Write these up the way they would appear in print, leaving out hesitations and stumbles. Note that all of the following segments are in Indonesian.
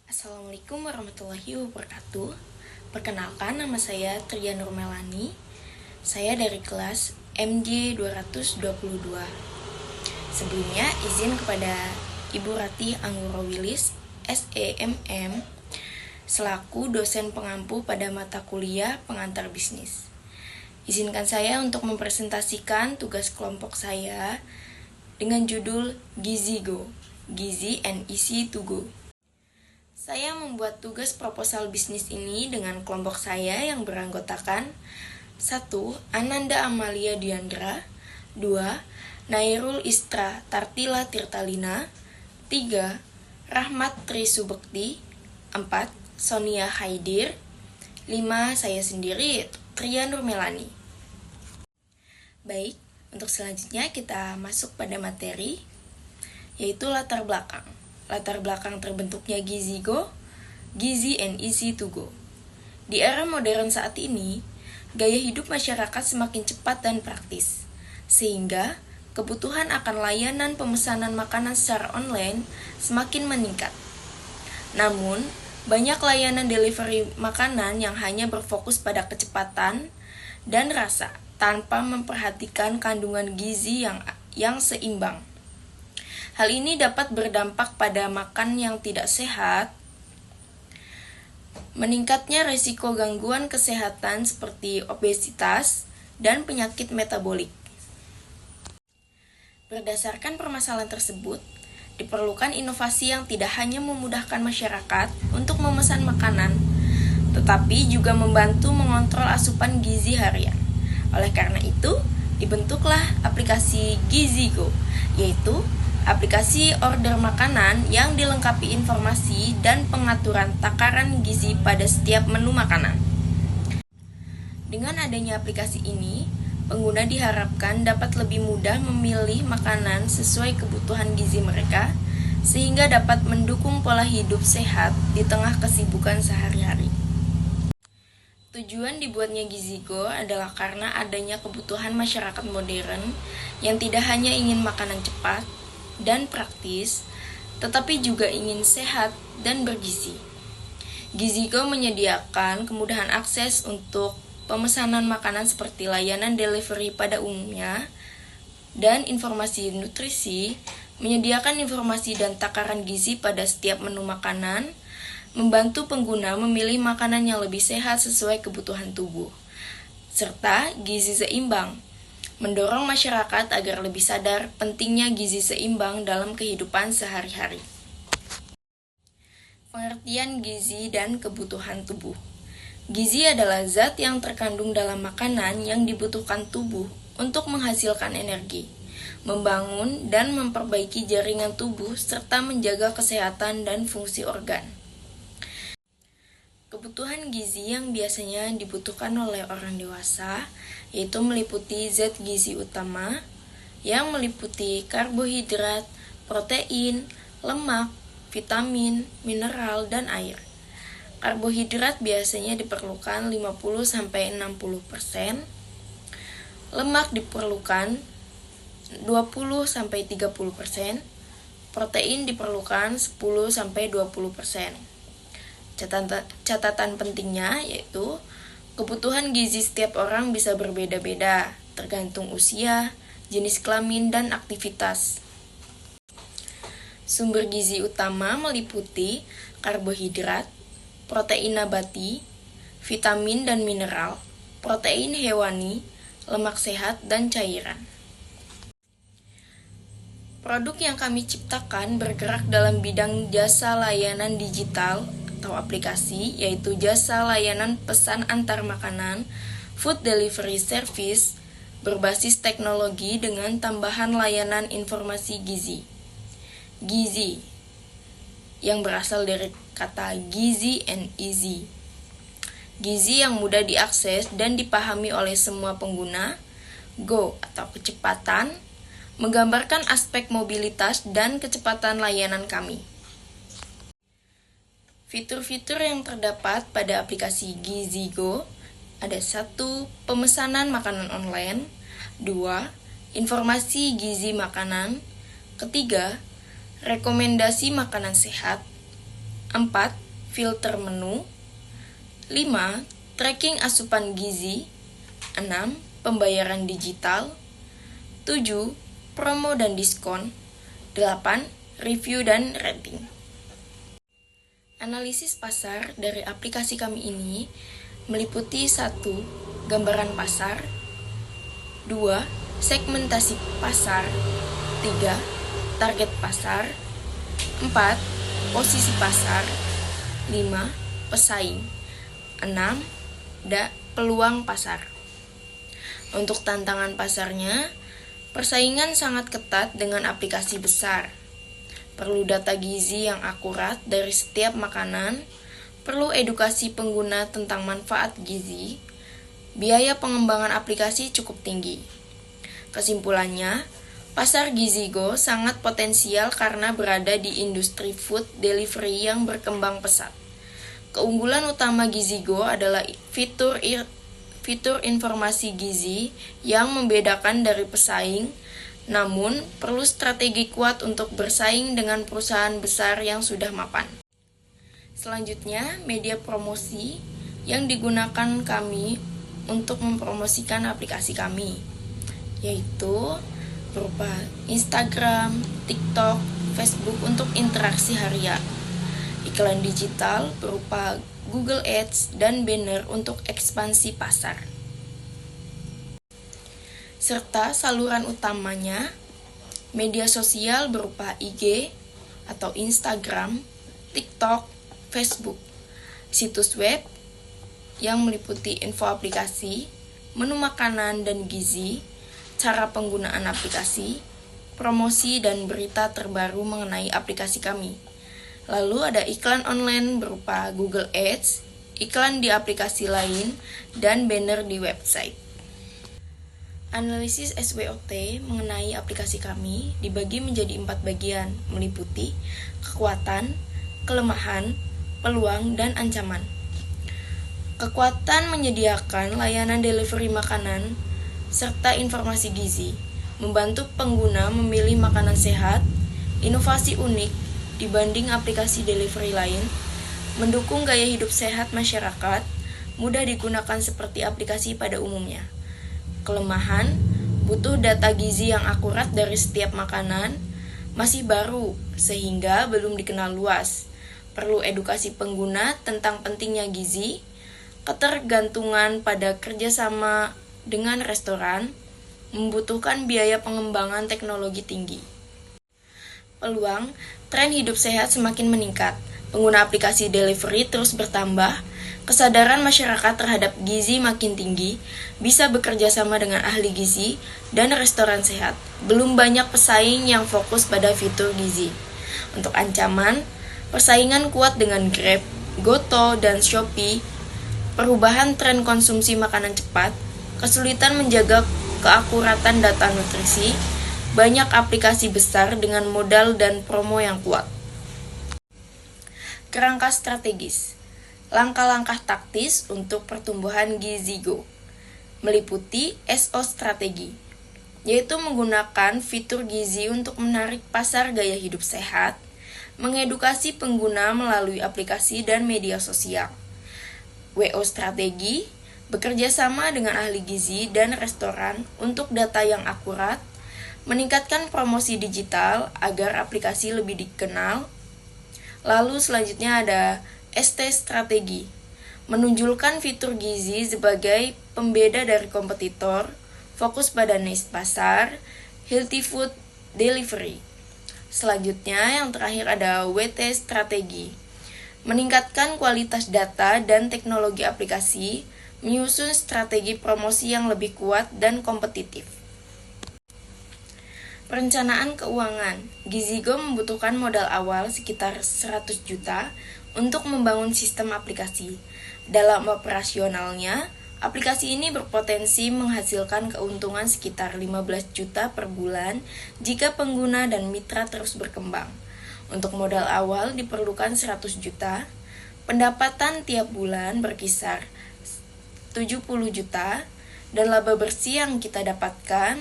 Assalamualaikum warahmatullahi wabarakatuh. Perkenalkan, nama saya Tria Nurmelani. Saya dari kelas MJ 222. Sebelumnya izin kepada Ibu Ratih Anggoro Wilis, SEMM, selaku dosen pengampu pada mata kuliah pengantar bisnis. Izinkan saya untuk mempresentasikan tugas kelompok saya dengan judul Gizi Go, Gizi and Easy to Go. Saya membuat tugas proposal bisnis ini dengan kelompok saya yang beranggotakan 1. Ananda Amalia Diandra, 2. Nairul Istra Tartila Tirtalina, 3. Rahmat Trisubekti, 4. Sonia Haidir, 5. Saya sendiri, Tria Nurmelani. Baik, untuk selanjutnya kita masuk pada materi, yaitu latar belakang. Latar belakang terbentuknya Gizi Go, Gizi and Easy to Go. Di era modern saat ini, gaya hidup masyarakat semakin cepat dan praktis, sehingga kebutuhan akan layanan pemesanan makanan secara online semakin meningkat. Namun, banyak layanan delivery makanan yang hanya berfokus pada kecepatan dan rasa, tanpa memperhatikan kandungan gizi yang seimbang. Hal ini dapat berdampak pada makan yang tidak sehat, meningkatnya risiko gangguan kesehatan seperti obesitas dan penyakit metabolik. Berdasarkan permasalahan tersebut, diperlukan inovasi yang tidak hanya memudahkan masyarakat untuk memesan makanan, tetapi juga membantu mengontrol asupan gizi harian. Oleh karena itu, dibentuklah aplikasi Gizi Go, yaitu aplikasi order makanan yang dilengkapi informasi dan pengaturan takaran gizi pada setiap menu makanan. Dengan adanya aplikasi ini, pengguna diharapkan dapat lebih mudah memilih makanan sesuai kebutuhan gizi mereka, sehingga dapat mendukung pola hidup sehat di tengah kesibukan sehari-hari. Tujuan dibuatnya Gizi Go adalah karena adanya kebutuhan masyarakat modern yang tidak hanya ingin makanan cepat dan praktis, tetapi juga ingin sehat dan bergizi. Gizi Go menyediakan kemudahan akses untuk pemesanan makanan seperti layanan delivery pada umumnya, dan informasi nutrisi, menyediakan informasi dan takaran gizi pada setiap menu makanan, membantu pengguna memilih makanan yang lebih sehat sesuai kebutuhan tubuh, serta gizi seimbang, mendorong masyarakat agar lebih sadar pentingnya gizi seimbang dalam kehidupan sehari-hari. Pengertian gizi dan kebutuhan tubuh. Gizi adalah zat yang terkandung dalam makanan yang dibutuhkan tubuh untuk menghasilkan energi, membangun dan memperbaiki jaringan tubuh, serta menjaga kesehatan dan fungsi organ. Kebutuhan gizi yang biasanya dibutuhkan oleh orang dewasa yaitu meliputi zat gizi utama yang meliputi karbohidrat, protein, lemak, vitamin, mineral, dan air. Karbohidrat biasanya diperlukan 50-60%, lemak diperlukan 20-30%, protein diperlukan 10-20%. Catatan pentingnya yaitu kebutuhan gizi setiap orang bisa berbeda-beda, tergantung usia, jenis kelamin, dan aktivitas. Sumber gizi utama meliputi karbohidrat, protein nabati, vitamin dan mineral, protein hewani, lemak sehat, dan cairan. Produk yang kami ciptakan bergerak dalam bidang jasa layanan digital atau aplikasi, yaitu jasa layanan pesan antar makanan, food delivery service, berbasis teknologi dengan tambahan layanan informasi gizi. Gizi, yang berasal dari kata gizi and easy. Gizi yang mudah diakses dan dipahami oleh semua pengguna. Go atau kecepatan, menggambarkan aspek mobilitas dan kecepatan layanan kami. Fitur-fitur yang terdapat pada aplikasi Gizi Go ada 1. Pemesanan makanan online, 2. Informasi gizi makanan, 3. Rekomendasi makanan sehat, 4. Filter menu. 5. Tracking asupan gizi. 6. Pembayaran digital. 7. Promo dan diskon. 8. Review dan rating. Analisis pasar dari aplikasi kami ini meliputi 1. Gambaran pasar. 2. Segmentasi pasar. 3. Target pasar. 4. Posisi pasar. 5. Pesaing. 6. Peluang pasar. Untuk tantangan pasarnya, persaingan sangat ketat dengan aplikasi besar. Perlu data gizi yang akurat dari setiap makanan, perlu edukasi pengguna tentang manfaat gizi, biaya pengembangan aplikasi cukup tinggi. Kesimpulannya, pasar Gizigo sangat potensial karena berada di industri food delivery yang berkembang pesat. Keunggulan utama Gizigo adalah fitur informasi gizi yang membedakan dari pesaing, namun perlu strategi kuat untuk bersaing dengan perusahaan besar yang sudah mapan. Selanjutnya, media promosi yang digunakan kami untuk mempromosikan aplikasi kami, yaitu berupa Instagram, TikTok, Facebook untuk interaksi harian, iklan digital berupa Google Ads, dan banner untuk ekspansi pasar. Serta saluran utamanya, media sosial berupa IG atau Instagram, TikTok, Facebook, situs web yang meliputi info aplikasi, menu makanan dan gizi, cara penggunaan aplikasi, promosi dan berita terbaru mengenai aplikasi kami. Lalu ada iklan online berupa Google Ads, iklan di aplikasi lain, dan banner di website. Analisis SWOT mengenai aplikasi kami dibagi menjadi 4 bagian, meliputi kekuatan, kelemahan, peluang, dan ancaman. Kekuatan menyediakan layanan delivery makanan serta informasi gizi, membantu pengguna memilih makanan sehat, inovasi unik dibanding aplikasi delivery lain, mendukung gaya hidup sehat masyarakat, mudah digunakan seperti aplikasi pada umumnya. Kelemahan, butuh data gizi yang akurat dari setiap makanan, masih baru sehingga belum dikenal luas. Perlu edukasi pengguna tentang pentingnya gizi, ketergantungan pada kerjasama dengan restoran, membutuhkan biaya pengembangan teknologi tinggi. Peluang, tren hidup sehat semakin meningkat, pengguna aplikasi delivery terus bertambah, kesadaran masyarakat terhadap gizi makin tinggi, bisa bekerja sama dengan ahli gizi dan restoran sehat. Belum banyak pesaing yang fokus pada fitur gizi. Untuk ancaman, persaingan kuat dengan Grab, Goto, dan Shopee, perubahan tren konsumsi makanan cepat, kesulitan menjaga keakuratan data nutrisi, banyak aplikasi besar dengan modal dan promo yang kuat. Kerangka strategis. Langkah-langkah taktis untuk pertumbuhan Gizigo meliputi SO strategi, yaitu menggunakan fitur gizi untuk menarik pasar gaya hidup sehat, mengedukasi pengguna melalui aplikasi dan media sosial. WO strategi, bekerja sama dengan ahli gizi dan restoran untuk data yang akurat, meningkatkan promosi digital agar aplikasi lebih dikenal. Lalu selanjutnya ada ST strategi, menunjukkan fitur gizi sebagai pembeda dari kompetitor, fokus pada niche pasar, healthy food delivery. Selanjutnya yang terakhir ada WT strategi, meningkatkan kualitas data dan teknologi aplikasi, menyusun strategi promosi yang lebih kuat dan kompetitif. Perencanaan keuangan. Gizigo membutuhkan modal awal sekitar 100 juta untuk membangun sistem aplikasi. Dalam operasionalnya, aplikasi ini berpotensi menghasilkan keuntungan sekitar 15 juta per bulan jika pengguna dan mitra terus berkembang. Untuk modal awal diperlukan 100 juta, pendapatan tiap bulan berkisar 70 juta, dan laba bersih yang kita dapatkan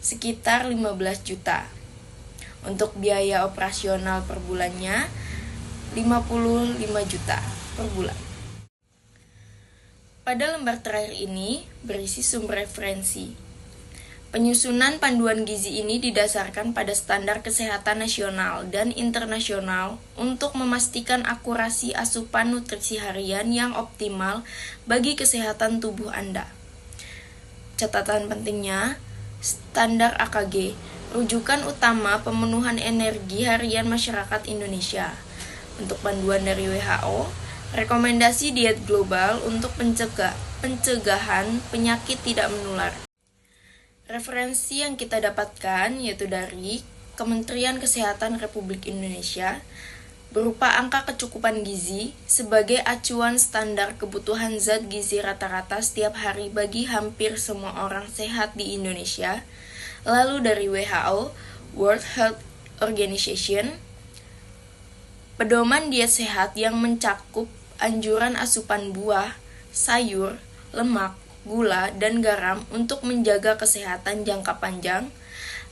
sekitar 15 juta. Untuk biaya operasional per bulannya 55 juta per bulan. Pada lembar terakhir ini berisi sumber referensi. Penyusunan panduan gizi ini didasarkan pada standar kesehatan nasional dan internasional untuk memastikan akurasi asupan nutrisi harian yang optimal bagi kesehatan tubuh Anda. Catatan pentingnya, standar AKG, rujukan utama pemenuhan energi harian masyarakat Indonesia. Untuk panduan dari WHO, rekomendasi diet global untuk pencegahan penyakit tidak menular. Referensi yang kita dapatkan yaitu dari Kementerian Kesehatan Republik Indonesia berupa angka kecukupan gizi sebagai acuan standar kebutuhan zat gizi rata-rata setiap hari bagi hampir semua orang sehat di Indonesia. Lalu dari WHO, World Health Organization, pedoman diet sehat yang mencakup anjuran asupan buah, sayur, lemak, gula, dan garam untuk menjaga kesehatan jangka panjang.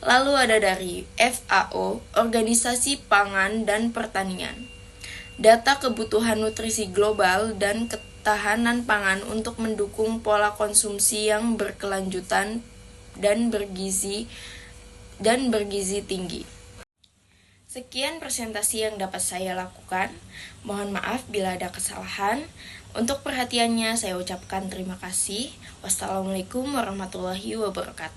Lalu ada dari FAO, Organisasi Pangan dan Pertanian, data kebutuhan nutrisi global dan ketahanan pangan untuk mendukung pola konsumsi yang berkelanjutan dan bergizi tinggi. Sekian presentasi yang dapat saya lakukan. Mohon maaf bila ada kesalahan. Untuk perhatiannya saya ucapkan terima kasih. Wassalamualaikum warahmatullahi wabarakatuh.